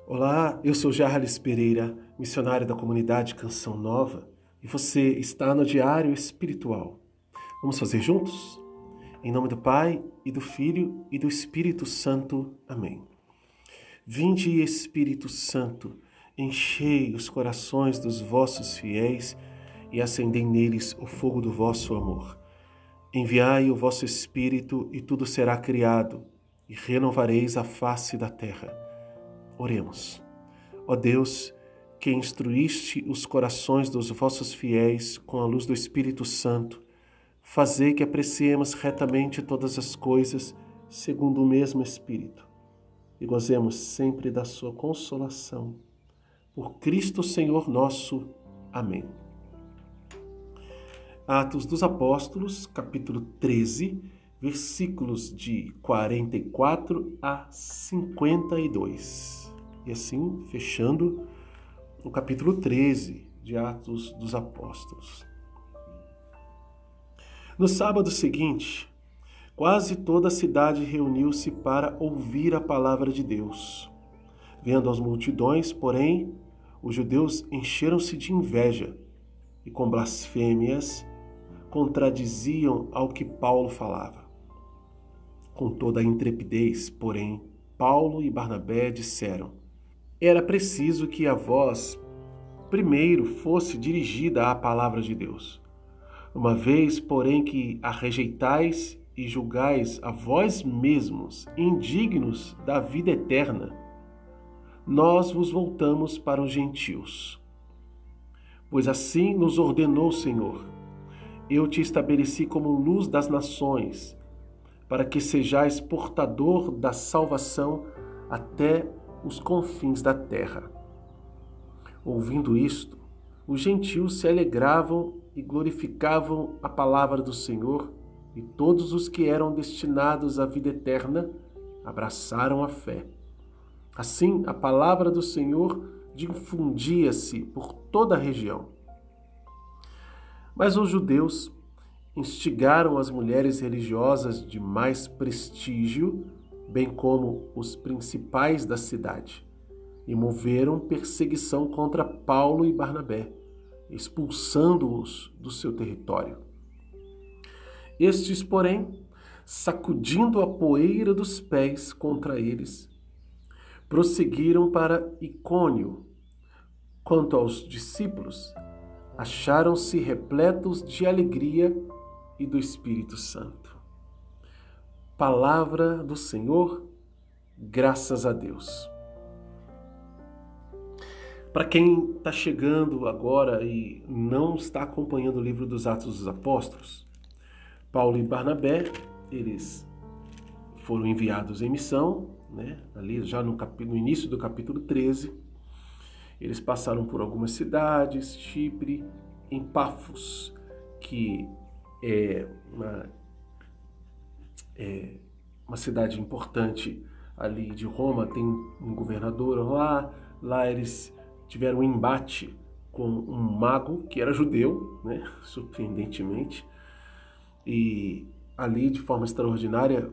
Olá, eu sou Jarles Pereira, missionário da comunidade Canção Nova, e você está no Diário Espiritual. Vamos fazer juntos? Em nome do Pai, e do Filho, e do Espírito Santo. Amém. Vinde, Espírito Santo, enchei os corações dos vossos fiéis e acendei neles o fogo do vosso amor. Enviai o vosso Espírito e tudo será criado, e renovareis a face da terra. Oremos. Ó Deus, que instruíste os corações dos vossos fiéis com a luz do Espírito Santo, fazei que apreciemos retamente todas as coisas segundo o mesmo Espírito e gozemos sempre da sua consolação. Por Cristo Senhor nosso. Amém. Atos dos Apóstolos, capítulo 13, versículos de 44 a 52. E assim, fechando o capítulo 13 de Atos dos Apóstolos. No sábado seguinte, quase toda a cidade reuniu-se para ouvir a palavra de Deus. Vendo as multidões, porém, os judeus encheram-se de inveja e com blasfêmias contradiziam ao que Paulo falava. Com toda a intrepidez, porém, Paulo e Barnabé disseram: era preciso que a vós primeiro fosse dirigida a palavra de Deus. Uma vez, porém, que a rejeitais e julgais a vós mesmos indignos da vida eterna, nós vos voltamos para os gentios. Pois assim nos ordenou o Senhor: eu te estabeleci como luz das nações, para que sejais portador da salvação até os confins da terra. Ouvindo isto, os gentios se alegravam e glorificavam a palavra do Senhor, e todos os que eram destinados à vida eterna abraçaram a fé. Assim, a palavra do Senhor difundia-se por toda a região. Mas os judeus instigaram as mulheres religiosas de mais prestígio, bem como os principais da cidade, e moveram perseguição contra Paulo e Barnabé, expulsando-os do seu território. Estes, porém, sacudindo a poeira dos pés contra eles, prosseguiram para Icônio. Quanto aos discípulos, acharam-se repletos de alegria e do Espírito Santo. Palavra do Senhor, graças a Deus. Para quem está chegando agora e não está acompanhando o livro dos Atos dos Apóstolos, Paulo e Barnabé, eles foram enviados em missão, ali já no início do capítulo 13, eles passaram por algumas cidades, Chipre, em Pafos, que é uma cidade importante ali de Roma, tem um governador lá eles tiveram um embate com um mago que era judeu, surpreendentemente, e ali de forma extraordinária,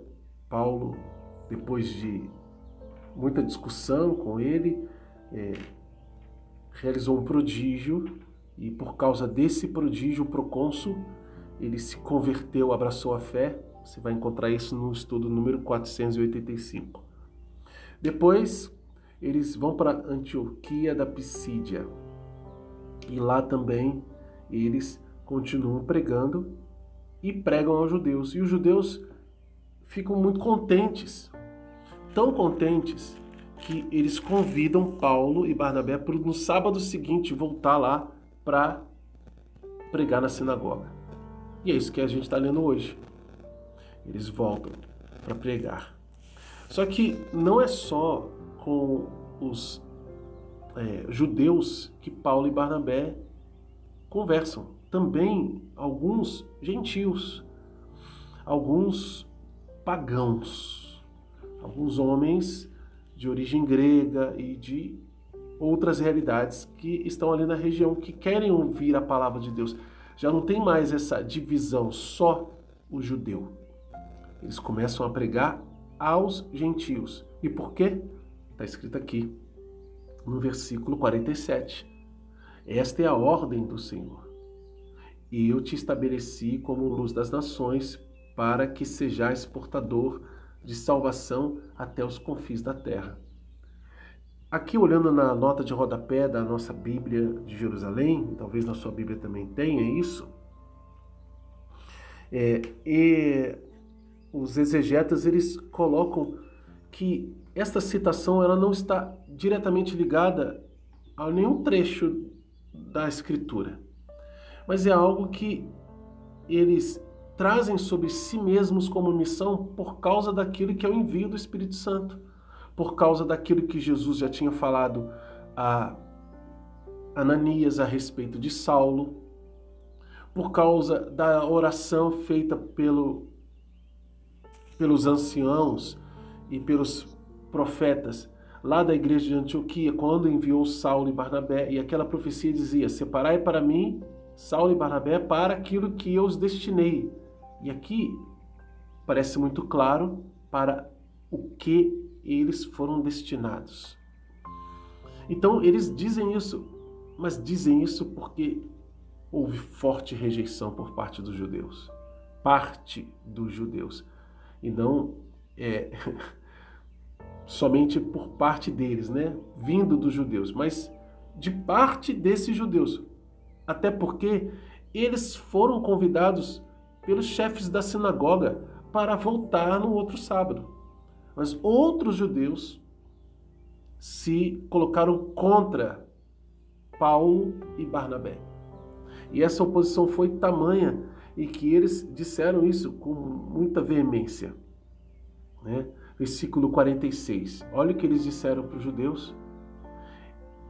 Paulo, depois de muita discussão com ele, realizou um prodígio, e por causa desse prodígio, o procônsul, ele se converteu, abraçou a fé. Você vai encontrar isso no estudo número 485. Depois, eles vão para Antioquia da Pisídia, e lá também eles continuam pregando e pregam aos judeus. E os judeus ficam muito contentes, tão contentes, que eles convidam Paulo e Barnabé para no sábado seguinte voltar lá para pregar na sinagoga. E é isso que a gente está lendo hoje. Eles voltam para pregar. Só que não é só com os judeus que Paulo e Barnabé conversam. Também alguns gentios, alguns pagãos, alguns homens de origem grega e de outras realidades que estão ali na região, que querem ouvir a palavra de Deus. Já não tem mais essa divisão, só o judeu. Eles começam a pregar aos gentios. E por quê? Está escrito aqui. no versículo 47. Esta é a ordem do Senhor. Eu te estabeleci como luz das nações, para que sejais portador de salvação até os confins da terra. Aqui, olhando na nota de rodapé da nossa Bíblia de Jerusalém, talvez na sua Bíblia também tenha isso, e os exegetas, eles colocam que esta citação ela não está diretamente ligada a nenhum trecho da Escritura, mas é algo que eles trazem sobre si mesmos como missão por causa daquilo que é o envio do Espírito Santo, por causa daquilo que Jesus já tinha falado a Ananias a respeito de Saulo, por causa da oração feita pelos anciãos e pelos profetas lá da igreja de Antioquia, quando enviou Saulo e Barnabé, e aquela profecia dizia: separai para mim Saulo e Barnabé para aquilo que eu os destinei. E aqui parece muito claro para o que eles foram destinados. Então eles dizem isso, mas dizem isso porque houve forte rejeição por parte dos judeus. Parte dos judeus. E não somente por parte deles, né? Vindo dos judeus, mas de parte desses judeus. Até porque eles foram convidados pelos chefes da sinagoga para voltar no outro sábado. Mas outros judeus se colocaram contra Paulo e Barnabé. E essa oposição foi tamanha e que eles disseram isso com muita veemência. Né? Versículo 46. Olha o que eles disseram para os judeus.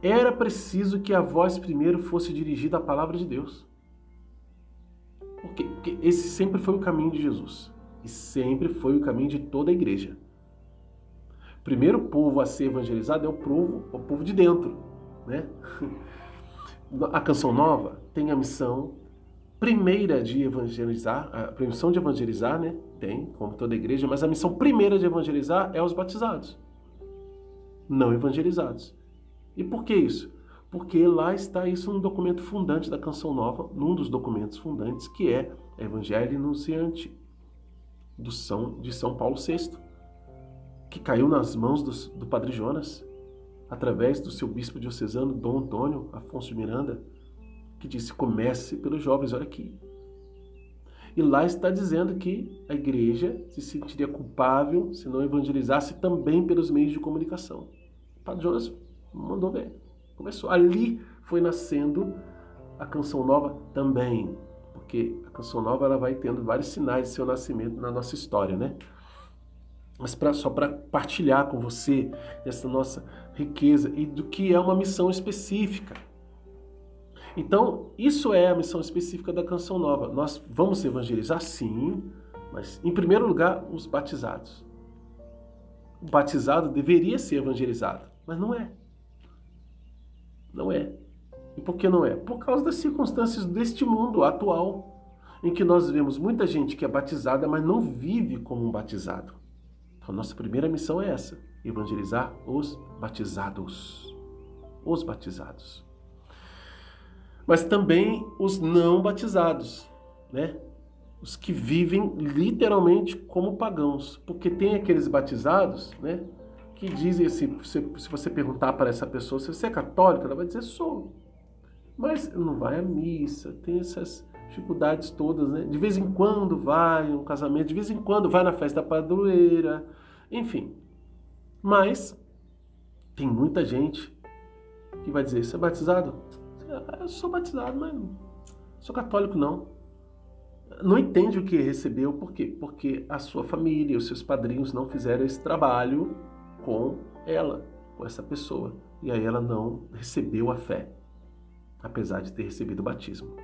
Era preciso que a voz primeiro fosse dirigida à palavra de Deus. Por quê? Porque esse sempre foi o caminho de Jesus. E sempre foi o caminho de toda a igreja. O primeiro povo a ser evangelizado é o povo de dentro. Né? A Canção Nova tem a missão primeira de evangelizar, a missão de evangelizar, né? Tem, como toda a igreja, mas a missão primeira de evangelizar é os batizados, não evangelizados. E por que isso? Porque lá está isso num documento fundante da Canção Nova, num dos documentos fundantes, que é Evangelho Nunciante, de São Paulo VI, que caiu nas mãos do Padre Jonas, através do seu bispo diocesano, Dom Antônio Afonso de Miranda, que disse: comece pelos jovens, olha aqui. E lá está dizendo que a igreja se sentiria culpável se não evangelizasse também pelos meios de comunicação. O Padre Jonas mandou ver. Começou. Ali foi nascendo a Canção Nova também, porque a Canção Nova ela vai tendo vários sinais de seu nascimento na nossa história, né? Mas só para partilhar com você essa nossa riqueza e do que é uma missão específica. Então, isso é a missão específica da Canção Nova. Nós vamos evangelizar? Sim, mas em primeiro lugar, os batizados. O batizado deveria ser evangelizado, mas não é. Não é. E por que não é? Por causa das circunstâncias deste mundo atual, em que nós vemos muita gente que é batizada, mas não vive como um batizado. Então, nossa primeira missão é essa: evangelizar os batizados. Os batizados. Mas também os não batizados, né? Os que vivem literalmente como pagãos. Porque tem aqueles batizados, né, que dizem assim, se você perguntar para essa pessoa se você é católica, ela vai dizer sou. Mas não vai à missa, tem essas dificuldades todas, né? De vez em quando vai a um casamento, de vez em quando vai na festa da padroeira, enfim. Mas tem muita gente que vai dizer: você é batizado? Eu sou batizado, mas não sou católico, não. Não entende o que recebeu, por quê? Porque a sua família, os seus padrinhos não fizeram esse trabalho com ela, com essa pessoa. E aí ela não recebeu a fé, apesar de ter recebido o batismo.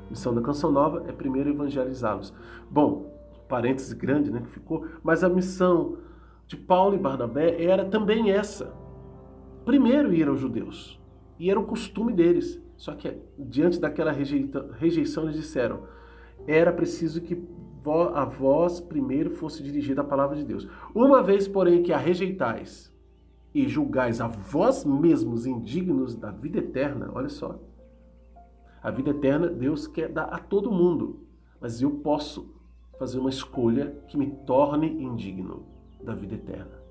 A missão da Canção Nova é primeiro evangelizá-los. Bom, parênteses grande, né, que ficou, mas a missão de Paulo e Barnabé era também essa. Primeiro ir aos judeus. E era o costume deles. Só que diante daquela rejeição eles disseram: era preciso que a vós primeiro fosse dirigida a palavra de Deus. Uma vez, porém, que a rejeitais, e julgais a vós mesmos indignos da vida eterna, olha só. A vida eterna Deus quer dar a todo mundo, mas eu posso fazer uma escolha que me torne indigno da vida eterna.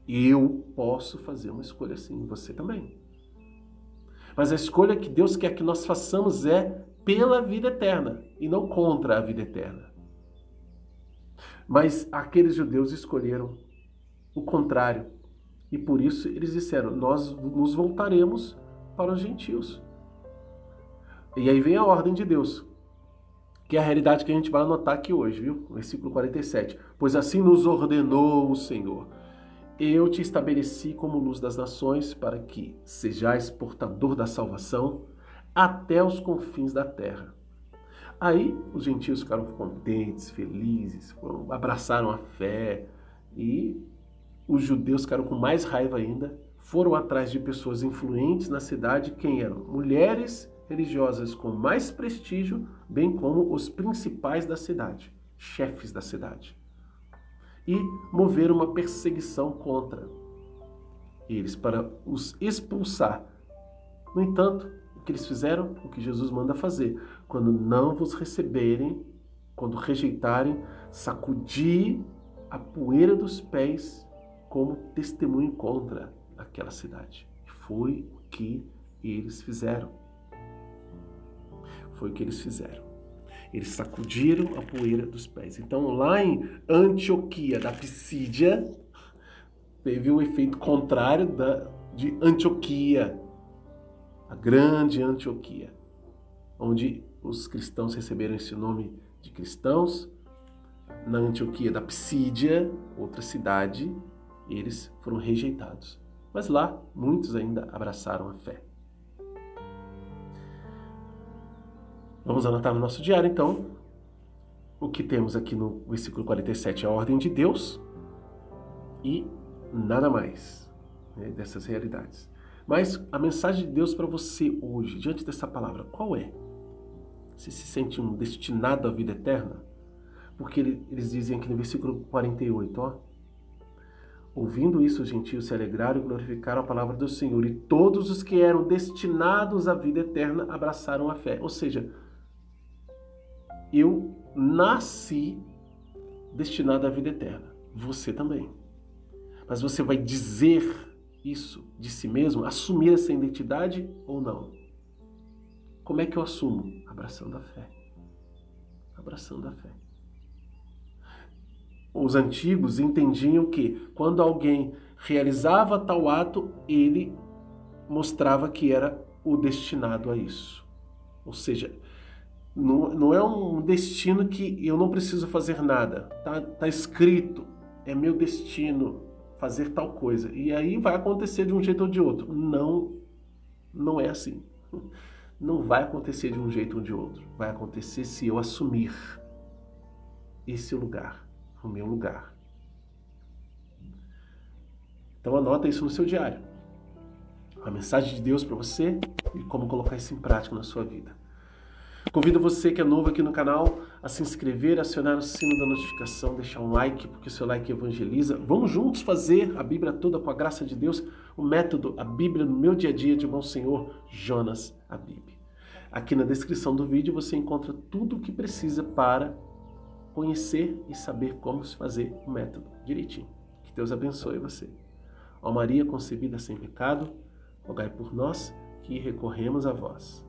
Eu posso fazer uma escolha assim, você também. Mas a escolha que Deus quer que nós façamos é pela vida eterna e não contra a vida eterna. Mas aqueles judeus escolheram o contrário. E por isso eles disseram, nós nos voltaremos para os gentios. E aí vem a ordem de Deus, que é a realidade que a gente vai anotar aqui hoje, viu? Versículo 47. Pois assim nos ordenou o Senhor. Eu te estabeleci como luz das nações para que sejais portador da salvação até os confins da terra. Aí os gentios ficaram contentes, felizes, abraçaram a fé e os judeus ficaram com mais raiva ainda, foram atrás de pessoas influentes na cidade, quem eram? Mulheres religiosas com mais prestígio, bem como os principais da cidade, chefes da cidade. E moveram uma perseguição contra eles para os expulsar. No entanto, o que eles fizeram? O que Jesus manda fazer. Quando não vos receberem, quando rejeitarem, sacudir a poeira dos pés como testemunho contra aquela cidade. Foi o que eles fizeram. Foi o que eles fizeram. Eles sacudiram a poeira dos pés. Então, lá em Antioquia da Pisídia, teve um efeito contrário de Antioquia, a grande Antioquia, onde os cristãos receberam esse nome de cristãos. Na Antioquia da Pisídia, outra cidade, eles foram rejeitados. Mas lá, muitos ainda abraçaram a fé. Vamos anotar no nosso diário, então, o que temos aqui no versículo 47, a ordem de Deus e nada mais, né, dessas realidades. Mas a mensagem de Deus para você hoje, diante dessa palavra, qual é? Você se sente um destinado à vida eterna? Porque eles dizem aqui no versículo 48, ó, ouvindo isso, os gentios se alegraram e glorificaram a palavra do Senhor, e todos os que eram destinados à vida eterna abraçaram a fé. Ou seja, eu nasci destinado à vida eterna. Você também. Mas você vai dizer isso de si mesmo? Assumir essa identidade ou não? Como é que eu assumo? Abraçando a fé. Abraçando a fé. Os antigos entendiam que quando alguém realizava tal ato, ele mostrava que era o destinado a isso. Ou seja, não é um destino que eu não preciso fazer nada. Tá escrito, é meu destino fazer tal coisa. E aí vai acontecer de um jeito ou de outro. Não é assim. Não vai acontecer de um jeito ou de outro. Vai acontecer se eu assumir esse lugar, o meu lugar. Então anota isso no seu diário. A mensagem de Deus para você e como colocar isso em prática na sua vida. Convido você que é novo aqui no canal a se inscrever, acionar o sino da notificação, deixar um like, porque o seu like evangeliza. Vamos juntos fazer a Bíblia toda com a graça de Deus, o método, a Bíblia no meu dia a dia de Monsenhor Jonas Abib. Aqui na descrição do vídeo você encontra tudo o que precisa para conhecer e saber como se fazer o método direitinho. Que Deus abençoe você. Ó Maria concebida sem pecado, rogai por nós que recorremos a vós.